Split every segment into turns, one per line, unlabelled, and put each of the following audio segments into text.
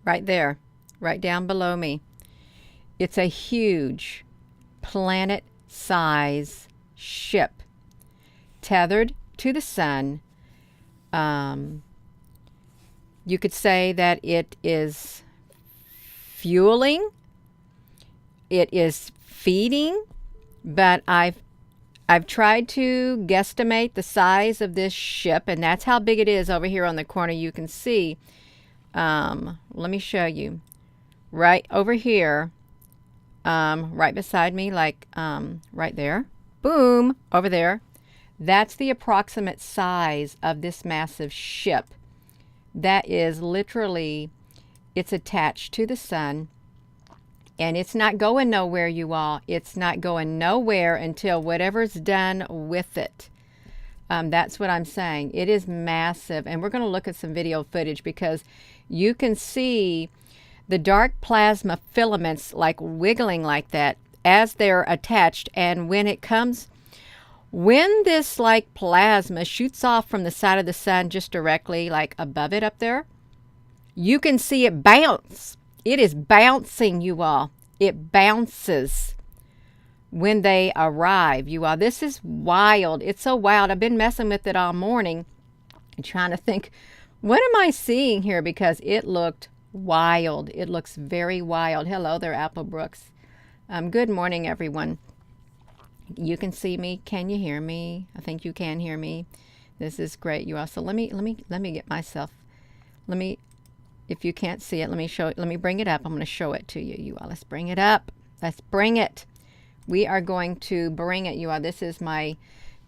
right there, right down below me. It's a huge planet-size ship tethered to the sun. You could say that it is fueling, it is feeding, but I've tried to guesstimate the size of this ship, and that's how big it is over here on the corner. You can see, let me show you, right over here, right beside me, like right there, boom, over there. That's the approximate size of this massive ship. That is literally, it's attached to the sun, and it's not going nowhere, you all. It's not going nowhere until whatever's done with it. That's what I'm saying. It is massive, and we're going to look at some video footage because you can see the dark plasma filaments like wiggling like that as they're attached, and when this like plasma shoots off from the side of the sun just directly like above it up there, you can see it bounce. It is bouncing, you all. It bounces when they arrive, you all. This is wild. It's so wild. I've been messing with it all morning and trying to think, what am I seeing here? Because it looked wild. It looks very wild. Hello there, Apple Brooks. Good morning, everyone. You can see me. Can you hear me? I think you can hear me. This is great, you all. So let me get myself. If you can't see it, let me bring it up. I'm going to show it to you, you all. Let's bring it up. Let's bring it. We are going to bring it, you all. This is my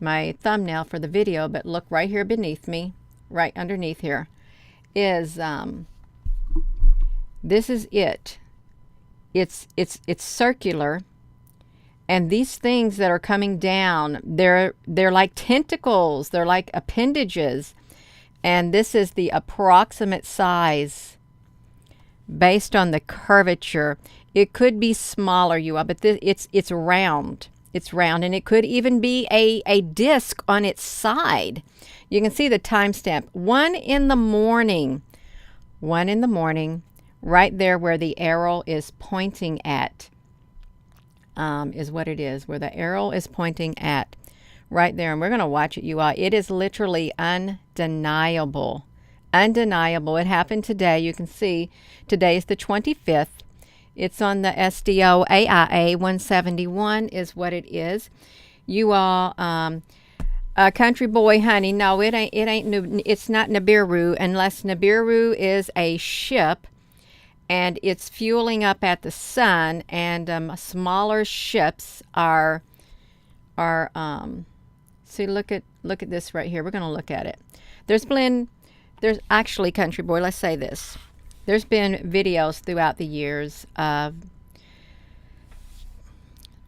thumbnail for the video, but look right here beneath me, right underneath here is this is it. It's circular. And these things that are coming down, they're like tentacles. They're like appendages. And this is the approximate size based on the curvature. It could be smaller, you all, but it's round. It's round, and it could even be a disc on its side. You can see the timestamp. 1 in the morning. 1 in the morning, right there where the arrow is pointing at. Is what it is, where the arrow is pointing at, right there. And we're going to watch it, you all. It is literally undeniable. Undeniable. It happened today. You can see today is the 25th. It's on the SDO AIA 171 is what it is. You all, country boy, honey. No, it ain't. It's not Nibiru, unless Nibiru is a ship. And it's fueling up at the sun, and smaller ships are see, look at this right here. We're going to look at it. There's actually, country boy, let's say this. There's been videos throughout the years of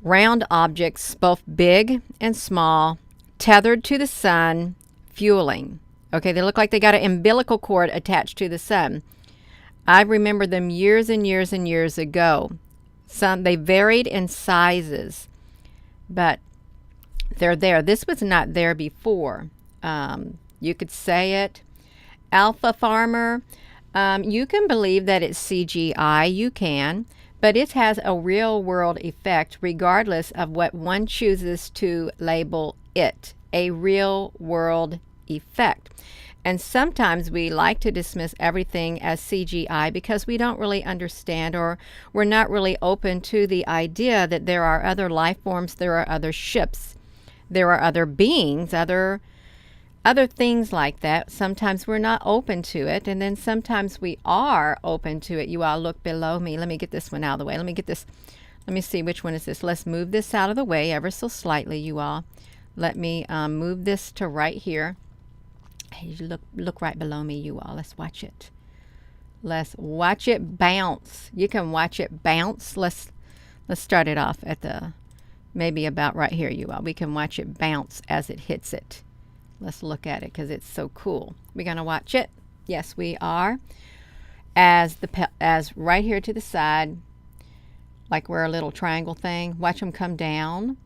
round objects, both big and small, tethered to the sun, fueling. Okay, they look like they got an umbilical cord attached to the sun. I remember them years and years and years ago. They varied in sizes, but they're there. This was not there before. You could say it. Alpha Farmer, you can believe that it's CGI. You can, but it has a real world effect regardless of what one chooses to label it. A real world effect. And sometimes we like to dismiss everything as CGI because we don't really understand, or we're not really open to the idea that there are other life forms, there are other ships, there are other beings, other things like that. Sometimes we're not open to it, and then sometimes we are open to it. You all look below me. Let me get this one out of the way. Let me see which one is this. Let's move this out of the way ever so slightly, you all. Let me move this to right here. Hey, look right below me, you all. Let's watch it. Let's watch it bounce. You can watch it bounce. Let's start it off at maybe about right here, you all. We can watch it bounce as it hits it. Let's look at it because it's so cool. We're gonna watch it. Yes, we are. As right here to the side, like we're a little triangle thing. Watch them come down.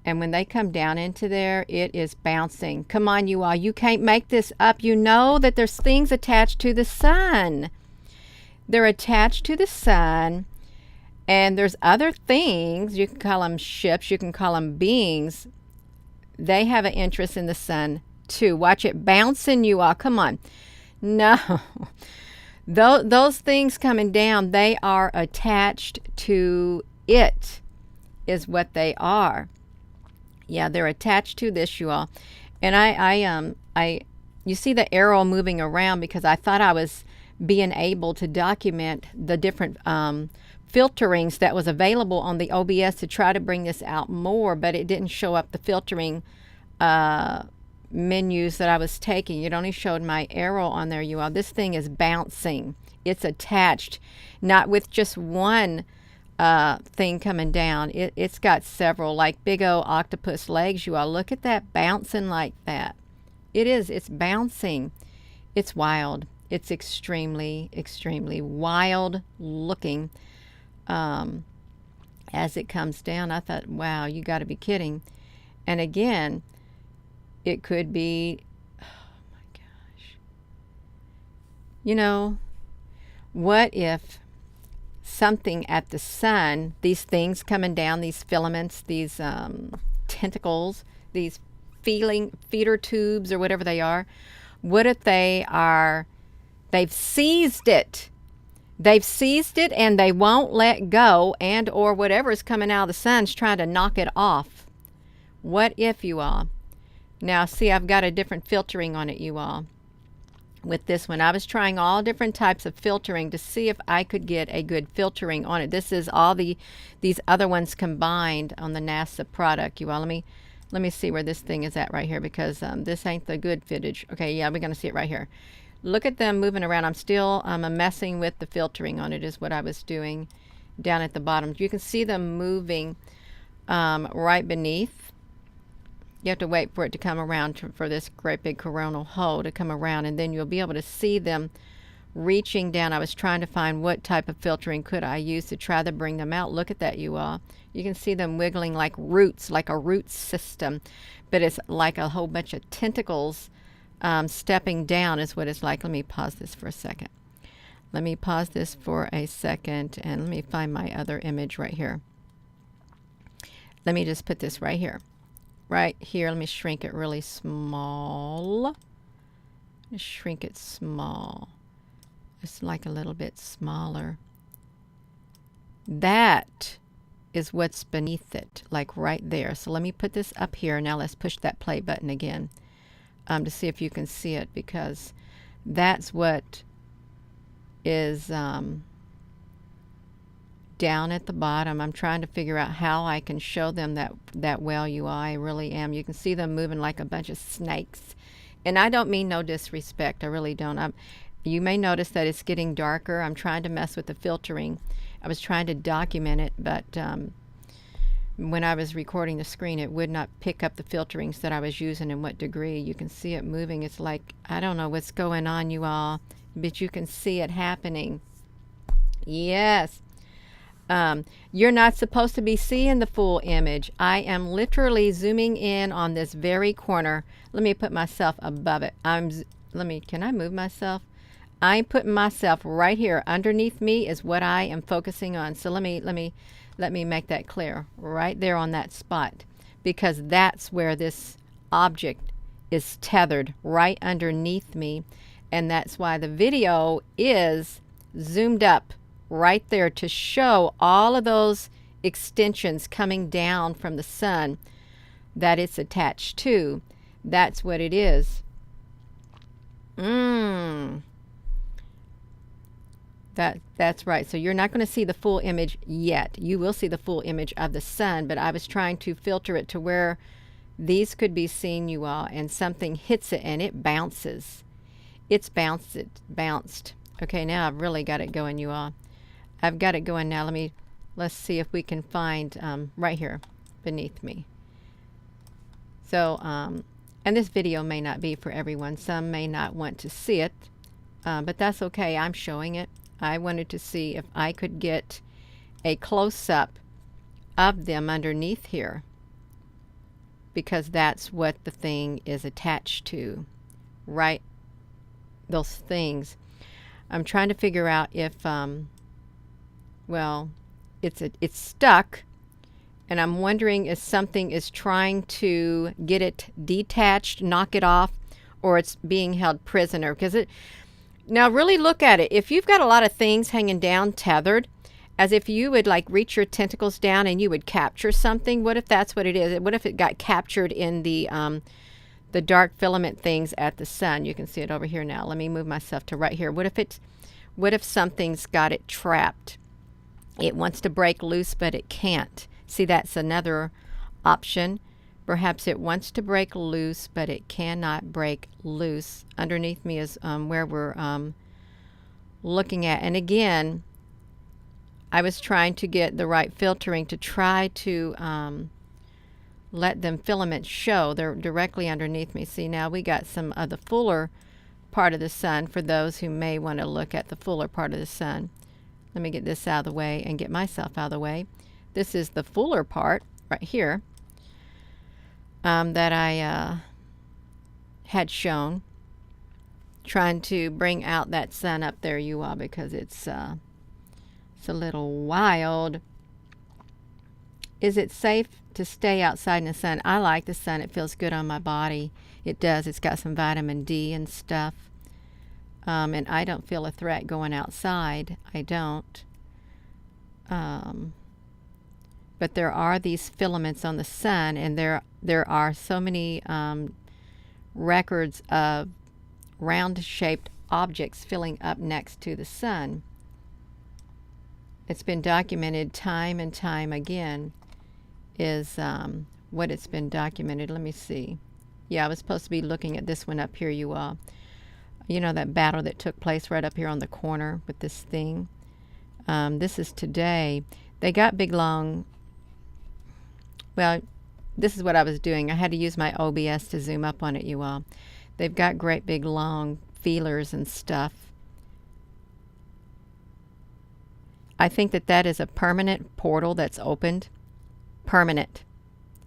And when they come down into there, it is bouncing. Come on, you all. You can't make this up. You know that there's things attached to the sun. They're attached to the sun, and there's other things. You can call them ships, you can call them beings. They have an interest in the sun too. Watch it bouncing, you all. Come on. No. Those things coming down, they are attached to it, is what they are. Yeah, they're attached to this, you all. And you see the arrow moving around because I thought I was being able to document the different filterings that was available on the OBS to try to bring this out more, but it didn't show up the filtering menus that I was taking. It only showed my arrow on there, you all. This thing is bouncing. It's attached, not with just one thing coming down. It's got several, like big old octopus legs, you all. Look at that bouncing like that. It's bouncing. It's wild. It's extremely, extremely wild looking. As it comes down, I thought, wow, you got to be kidding. And again, it could be, oh my gosh. You know, what if something at the sun, these things coming down, these filaments, these tentacles, these feeder tubes or whatever they are, what if they've seized it? They've seized it and they won't let go, and or whatever is coming out of the sun's trying to knock it off. What if, you all? Now, see, I've got a different filtering on it, you all. With this one, I was trying all different types of filtering to see if I could get a good filtering on it. This is all these other ones combined on the NASA product, you all. Let me see where this thing is at right here, because this ain't the good footage. Okay, yeah, we're going to see it right here. Look at them moving around. I'm still messing with the filtering on it is what I was doing down at the bottom. You can see them moving right beneath. You have to wait for it to come around for this great big coronal hole to come around, and then you'll be able to see them reaching down. I was trying to find what type of filtering could I use to try to bring them out. Look at that, you all. You can see them wiggling like roots, like a root system, but it's like a whole bunch of tentacles stepping down is what it's like. Let me pause this for a second. Let me pause this for a second, and let me find my other image right here. Let me just put this right here. Right here, let me shrink it really small. Just shrink it small. It's like a little bit smaller. That is what's beneath it, like right there. So let me put this up here. Now let's push that play button again to see if you can see it, because that's what is down at the bottom. I'm trying to figure out how I can show them that well, you all. I really am. You can see them moving like a bunch of snakes. And I don't mean no disrespect. I really don't. You may notice that it's getting darker. I'm trying to mess with the filtering. I was trying to document it, but when I was recording the screen, it would not pick up the filterings that I was using and what degree. You can see it moving. It's like, I don't know what's going on, you all, but you can see it happening. Yes. You're not supposed to be seeing the full image. I am literally zooming in on this very corner. Let me put myself above it. Can I move myself? I'm putting myself right here. Underneath me is what I am focusing on. So let me make that clear. Right there on that spot, because that's where this object is tethered, right underneath me. And that's why the video is zoomed up right there to show all of those extensions coming down from the sun that it's attached to. That's what it is. That's right. So you're not going to see the full image yet. You will see the full image of the sun, but I was trying to filter it to where these could be seen, you all, and something hits it and it bounces. It's bounced. Okay, now I've really got it going, you all. I've got it going now. Let's see if we can find right here beneath me. So, and this video may not be for everyone. Some may not want to see it, but that's okay. I'm showing it. I wanted to see if I could get a close-up of them underneath here, because that's what the thing is attached to, right? Those things. I'm trying to figure out if, well, it's stuck, and I'm wondering if something is trying to get it detached, knock it off, or it's being held prisoner. Because now really look at it. If you've got a lot of things hanging down tethered, as if you would like reach your tentacles down and you would capture something. What if that's what it is? What if it got captured in the dark filament things at the sun? You can see it over here now. Let me move myself to right here. What if something's got it trapped? It wants to break loose, but it can't. See, that's another option. Perhaps it wants to break loose, but it cannot break loose. Underneath me is where we're looking at. And again, I was trying to get the right filtering to try to let them filaments show. They're directly underneath me. See, now we got some of the fuller part of the sun for those who may want to look at the fuller part of the sun. Let me get this out of the way and get myself out of the way. This is the fuller part right here that I had shown. Trying to bring out that sun up there, you all, because it's a little wild. Is it safe to stay outside in the sun? I like the sun. It feels good on my body. It does. It's got some vitamin D and stuff. And I don't feel a threat going outside. I don't. But there are these filaments on the sun, and there are so many records of round-shaped objects filling up next to the sun. It's been documented time and time again, is what it's been documented. Let me see. Yeah, I was supposed to be looking at this one up here, you all. You know that battle that took place right up here on the corner with this thing? This is today. They got big, long... Well, this is what I was doing. I had to use my OBS to zoom up on it, you all. They've got great big, long feelers and stuff. I think that is a permanent portal that's opened. Permanent.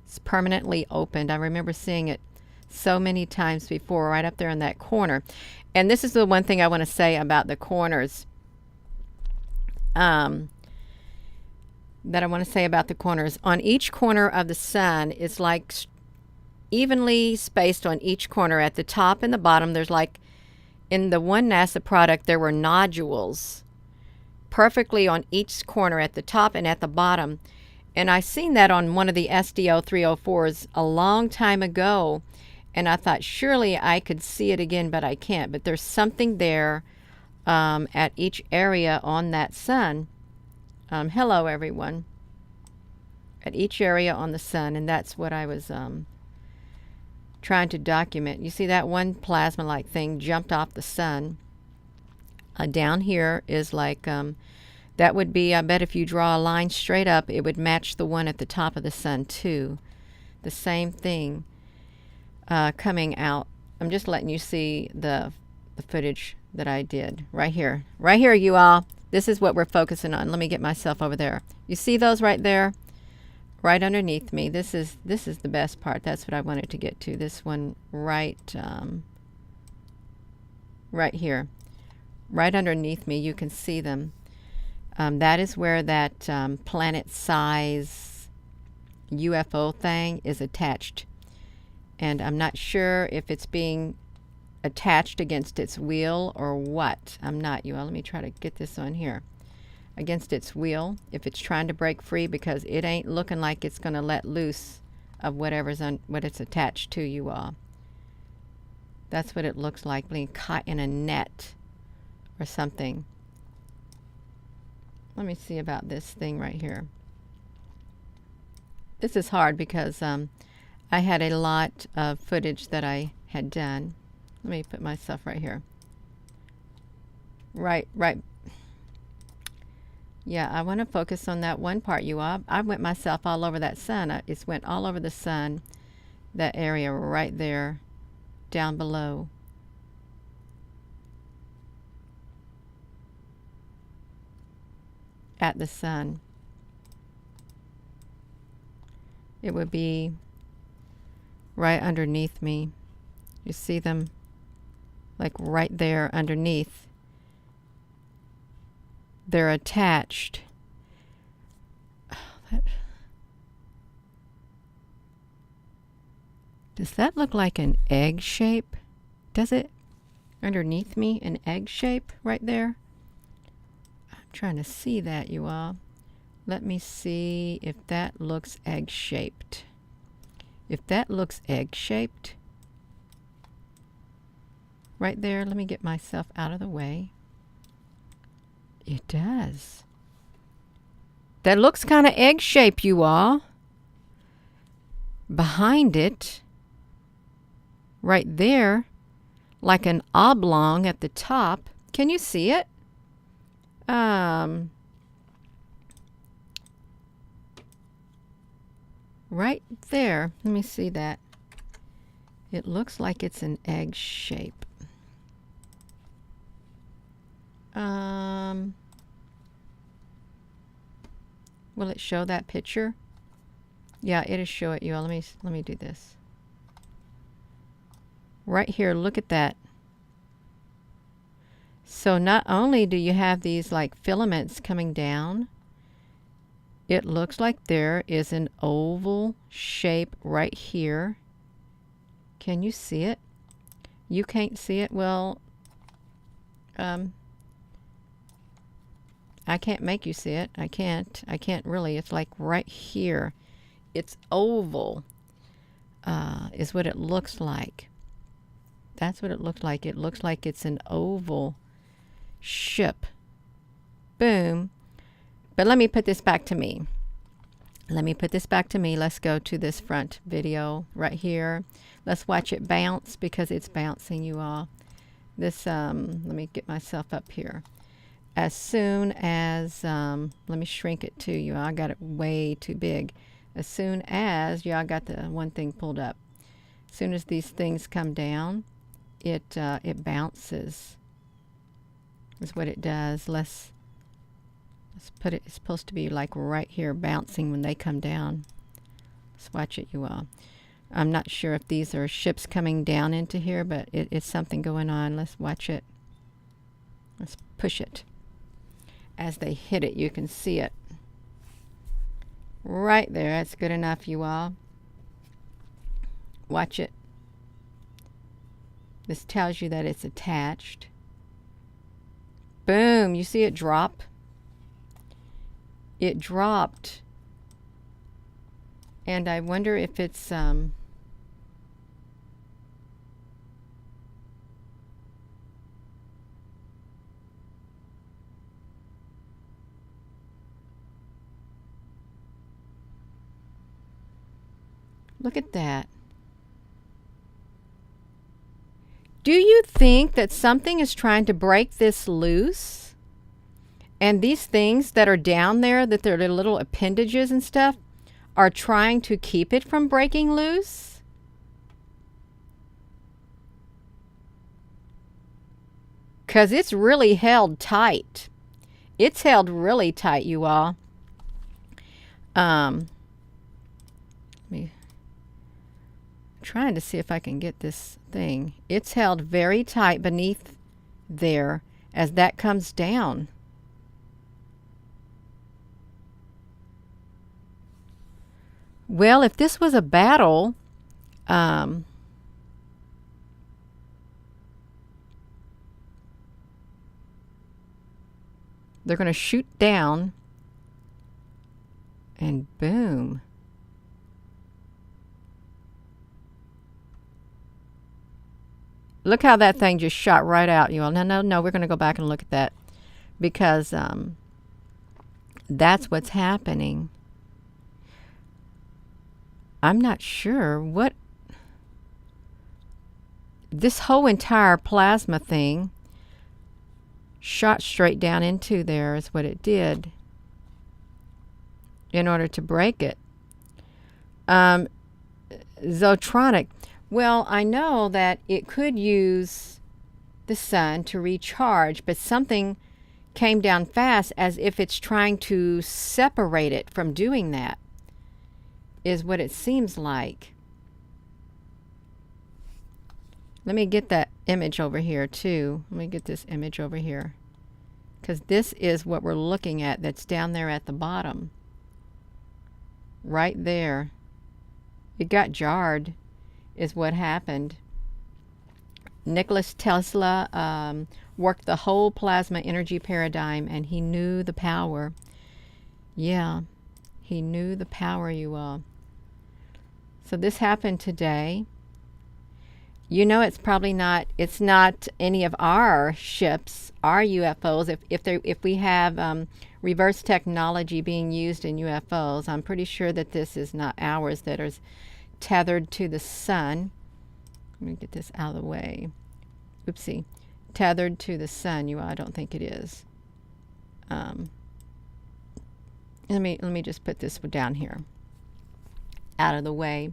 It's permanently opened. I remember seeing it so many times before, right up there in that corner. And this is the one thing I want to say about the corners. That I want to say about the corners. On each corner of the sun is like evenly spaced on each corner. At the top and the bottom, there's like, in the one NASA product, there were nodules perfectly on each corner at the top and at the bottom. And I seen that on one of the SDO 304s a long time ago, and I thought surely I could see it again, but I can't. But there's something there at each area on that sun. Hello everyone. At each area on the sun, and that's what I was trying to document. You see that one plasma-like thing jumped off the sun. Down here is like, that would be, I bet if you draw a line straight up, it would match the one at the top of the sun too. The same thing coming out. I'm just letting you see the footage that I did right here. Right here, you all. This is what we're focusing on. Let me get myself over there. You see those right there? Right underneath me. This is the best part. That's what I wanted to get to. This one right right here. Right underneath me, you can see them. That is where that planet-size UFO thing is attached. And I'm not sure if it's being attached against its wheel or what. I'm not. Let me try to get this on here. Against its wheel, if it's trying to break free, because it ain't looking like it's going to let loose of whatever's what it's attached to, you all. That's what it looks like, being caught in a net or something. Let me see about this thing right here. This is hard because I had a lot of footage that I had done. Let me put myself right here. Right. Yeah, I want to focus on that one part, you all. I went myself all over that sun. It went all over the sun, that area right there, down below. At the sun. It would be right underneath me. You see them like right there underneath. they're attached. Does that look like an egg shape? Does it? Underneath me, an egg shape right there? I'm trying to see that, you all. Let me see if that looks egg-shaped. If that looks egg-shaped, right there, let me get myself out of the way. It does. That looks kind of egg-shaped, you all. Behind it, right there, like an oblong at the top. Can you see it? Right there. Let me see that. It looks like it's an egg shape. Will it show that picture? Yeah, it'll show it, you all. Let me do this. Right here, look at that. So not only do you have these like filaments coming down, it looks like there is an oval shape right here. Can you see it? You can't see it? Well, I can't make you see it. I can't really. It's like right here. It's oval, is what it looks like. That's what it looks like. It looks like it's an oval ship. Boom. But let me put this back to me. Let's go to this front video right here. Let's watch it bounce because it's bouncing, you all. This, let me get myself up here. As soon as, let me shrink it to you. I got it way too big. As soon as, yeah, I got the one thing pulled up. As soon as these things come down, it bounces. Is what it does. Let's put it, it's supposed to be like right here bouncing when they come down. Let's watch it, you all. I'm not sure if these are ships coming down into here, but it's something going on. Let's watch it. Let's push it. As they hit it, you can see it. Right there. That's good enough, you all. Watch it. This tells you that it's attached. Boom. You see it drop? It dropped. And I wonder if it's look at that. Do you think that something is trying to break this loose? And these things that are down there, that they're little appendages and stuff, are trying to keep it from breaking loose? Because it's really held tight. It's held really tight, you all. I'm trying to see if I can get this thing. It's held very tight beneath there as that comes down. Well, if this was a battle, they're going to shoot down and boom. Look how that thing just shot right out, you all. No, we're going to go back and look at that because that's what's happening. I'm not sure what this whole entire plasma thing shot straight down into there is what it did in order to break it. Zotronic. Well, I know that it could use the sun to recharge, but something came down fast as if it's trying to separate it from doing that, is what it seems like. Let me get that image over here too. Let me get this image over here because this is what we're looking at that's down there at the bottom. Right there. It got jarred is what happened. Nikola Tesla worked the whole plasma energy paradigm, and he knew the power. Yeah, he knew the power, you all. So this happened today. You know, it's probably not, it's not any of our ships, our UFOs. If we have reverse technology being used in UFOs, I'm pretty sure that this is not ours that is tethered to the sun. Let me get this out of the way. Oopsie. Tethered to the sun, you all. I don't think it is. Let me just put this down here. Out of the way.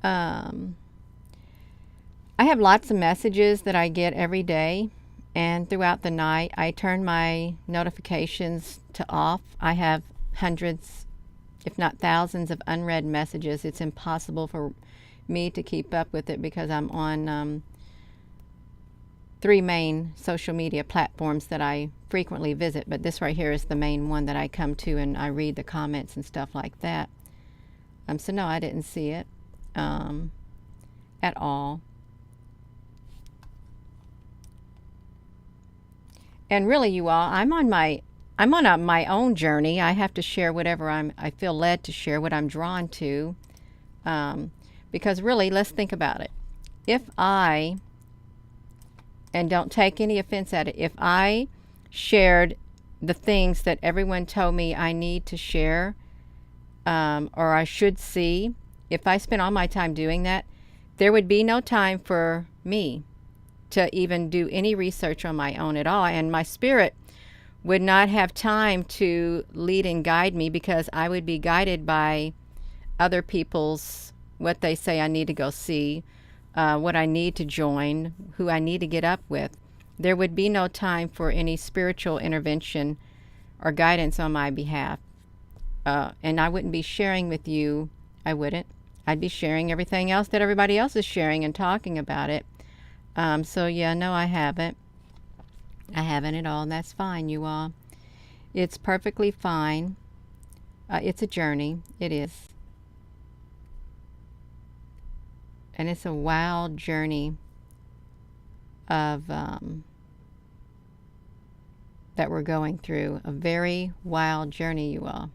I have lots of messages that I get every day, and throughout the night I turn my notifications to off. I have hundreds, if not thousands, of unread messages. It's impossible for me to keep up with it because I'm on 3 main social media platforms that I frequently visit, but this right here is the main one that I come to, and I read the comments and stuff like that. So no, I didn't see it at all. And really, you all, I'm on my own journey. I have to share whatever I feel led to share, what I'm drawn to, because really, let's think about it. If I, and don't take any offense at it, if I shared the things that everyone told me I need to share, or I should see, if I spent all my time doing that, there would be no time for me to even do any research on my own at all, and my spirit would not have time to lead and guide me, because I would be guided by other people's, what they say I need to go see, what I need to join, who I need to get up with. There would be no time for any spiritual intervention or guidance on my behalf. And I wouldn't be sharing with you. I wouldn't. I'd be sharing everything else that everybody else is sharing and talking about it. So yeah, no, I haven't. I haven't at all, and that's fine, you all. It's perfectly fine. It's a journey. It is. And it's a wild journey of that we're going through. A very wild journey, you all.